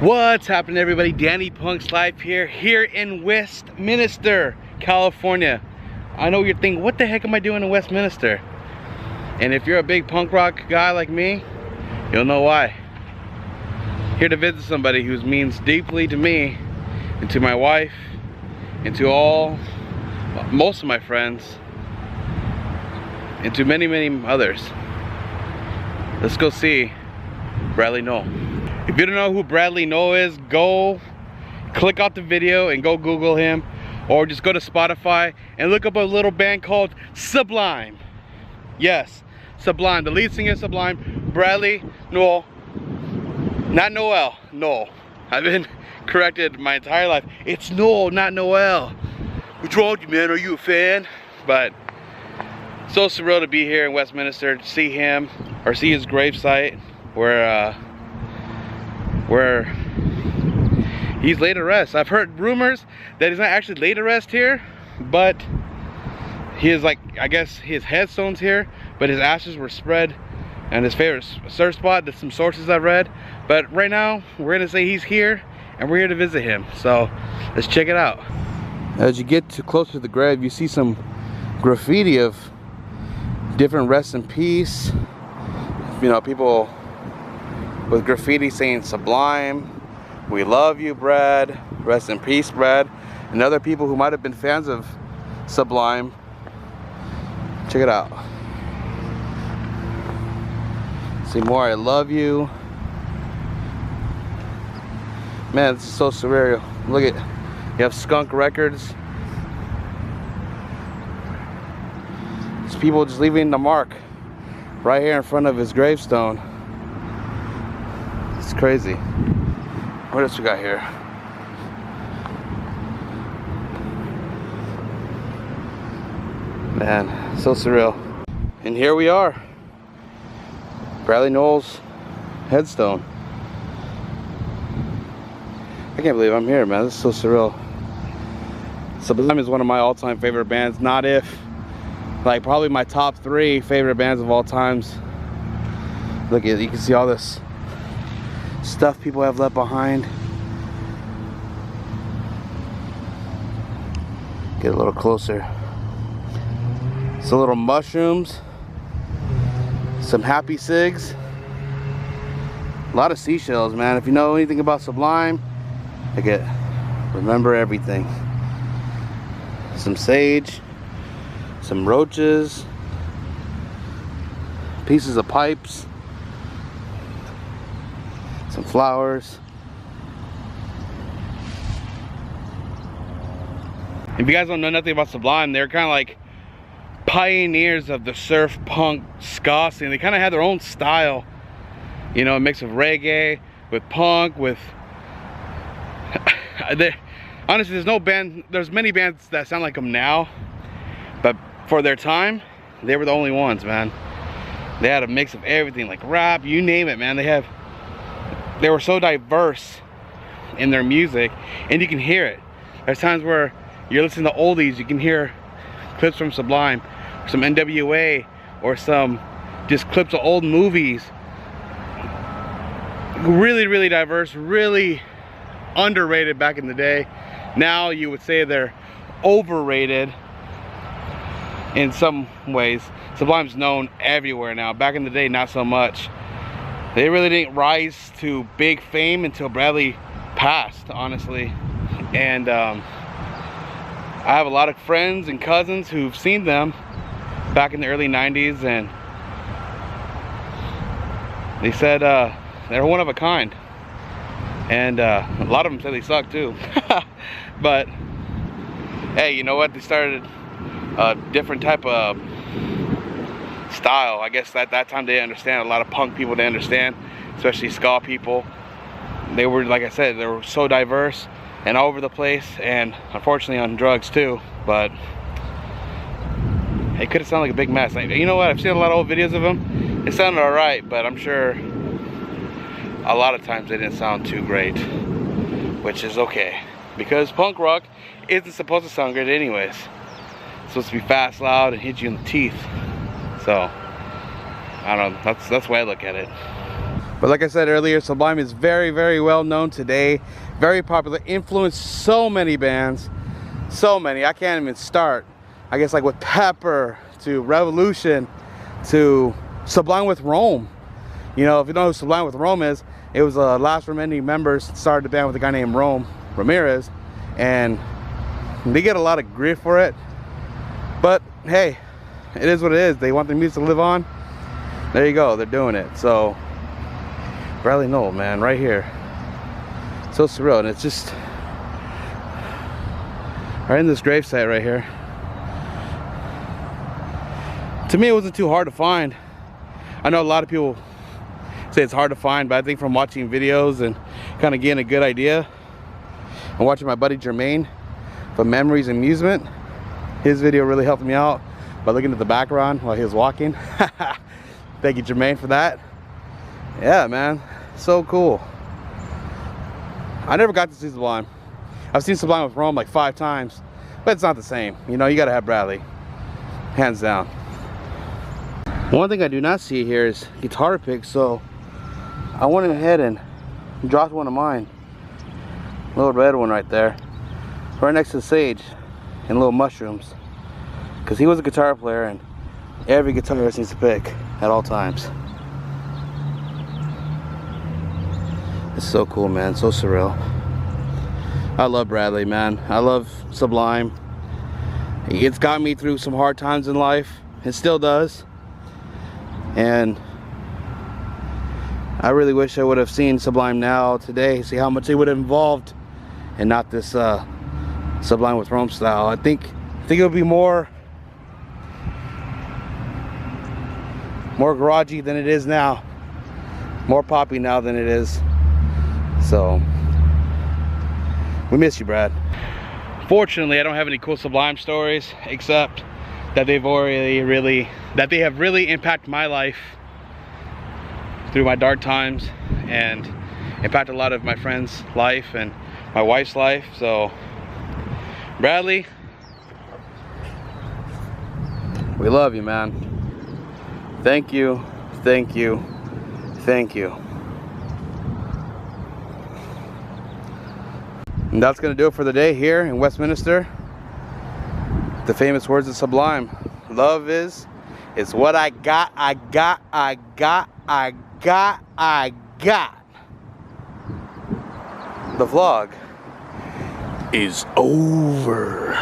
What's happening, everybody? Danny Punk's life here in Westminster, California. I know you're thinking, what the heck am I doing in Westminster? And if you're a big punk rock guy like me, you'll know why. Here to visit somebody who means deeply to me and to my wife and to most of my friends and to many others. Let's go see Bradley Nowell. If you don't know who Bradley Nowell is, go click off the video and go Google him, or just go to Spotify and look up a little band called SUBLIME. Yes, SUBLIME. The lead singer of SUBLIME, Bradley Nowell. Not Nowell, Nowell. I've been corrected my entire life. It's Nowell, not Nowell. What's wrong with you, man? Are you a fan? But so surreal to be here in Westminster to see him, or see his gravesite where he's laid to rest. I've heard rumors that he's not actually laid to rest here, but he is, like, I guess his headstone's here, but his ashes were spread and his favorite surf spot. There's some sources I've read, but right now we're gonna say he's here and we're here to visit him. So let's check it out. As you get too close to the grave, you see some graffiti of different rest in peace. You know, people with graffiti saying "Sublime," "We love you, Brad," "Rest in peace, Brad," and other people who might have been fans of Sublime. Check it out. See more "I love you." Man, this is so surreal. Look at, you have Skunk Records. It's people just leaving the mark right here in front of his gravestone. It's crazy. What else we got here? Man, so surreal. And here we are. Bradley Nowell's headstone. I can't believe I'm here, man. This is so surreal. SUBLIME is one of my all-time favorite bands. Not if, like, probably my top 3 favorite bands of all times. Look at it, you can see all this stuff people have left behind. Get a little closer. Some little mushrooms, some happy cigs, a lot of seashells, man. If you know anything about SUBLIME, look at, remember everything. Some sage, some roaches, pieces of pipes, some flowers. If you guys don't know nothing about SUBLIME, they're kind of like pioneers of the surf punk ska scene. They kind of had their own style, you know, a mix of reggae with punk with honestly, there's many bands that sound like them now, but for their time they were the only ones, man. They had a mix of everything, like rap, you name it, man. They were so diverse in their music, and you can hear it. There's times where you're listening to oldies, you can hear clips from SUBLIME, some NWA, or some just clips of old movies. Really diverse, really underrated back in the day. Now you would say they're overrated in some ways. SUBLIME's known everywhere now. Back in the day, not so much. They really didn't rise to big fame until Bradley passed, honestly. And I have a lot of friends and cousins who've seen them back in the early 90s, and they said they're one of a kind. And a lot of them said they suck too. But hey, you know what? They started a different type of style. I guess at that time they didn't understand. A lot of punk people didn't understand, especially ska people. They were, like I said, they were so diverse and all over the place, and unfortunately on drugs too. But it could have sounded like a big mess. You know what? I've seen a lot of old videos of them. It sounded alright, but I'm sure a lot of times they didn't sound too great, which is okay, because punk rock isn't supposed to sound great anyways. It's supposed to be fast, loud, and hit you in the teeth. So I don't know, that's the way I look at it. But like I said earlier, Sublime is very, very well known today. Very popular, influenced so many bands. So many, I can't even start. I guess like with Pepper, to Revolution, to Sublime with Rome. You know, if you know who Sublime with Rome is, it was the last remaining members started the band with a guy named Rome Ramirez. And they get a lot of grief for it. But hey, it is what it is. They want their music to live on. There you go, they're doing it. So Bradley Nowell, man, right here. So surreal, and it's just right in this gravesite right here. To me, it wasn't too hard to find. I know a lot of people say it's hard to find, but I think from watching videos and kind of getting a good idea, and watching my buddy Jermaine from Memories and Amusement, his video really helped me out by looking at the background while he was walking. Thank you, Jermaine, for that. Yeah, man, so cool. I never got to see Sublime. I've seen Sublime with Rome like 5 times, but it's not the same. You know, you gotta have Bradley, hands down. One thing I do not see here is guitar picks, so I went ahead and dropped one of mine. Little red one right there, right next to the sage and little mushrooms, because he was a guitar player and every guitarist needs to pick at all times. It's so cool, man, so surreal. I love Bradley, man. I love Sublime. It's got me through some hard times in life. It still does. And I really wish I would have seen Sublime now, today, see how much they would have involved, and not this Sublime with Rome style. I think it would be more garagey than it is now. More poppy now than it is. So we miss you, Brad. Fortunately, I don't have any cool Sublime stories, except that they have really impacted my life through my dark times, and impacted a lot of my friends' life and my wife's life. So Bradley, we love you, man. Thank you, thank you, thank you. And that's gonna do it for the day here in Westminster. The famous words of Sublime: love is what I got. The vlog is over.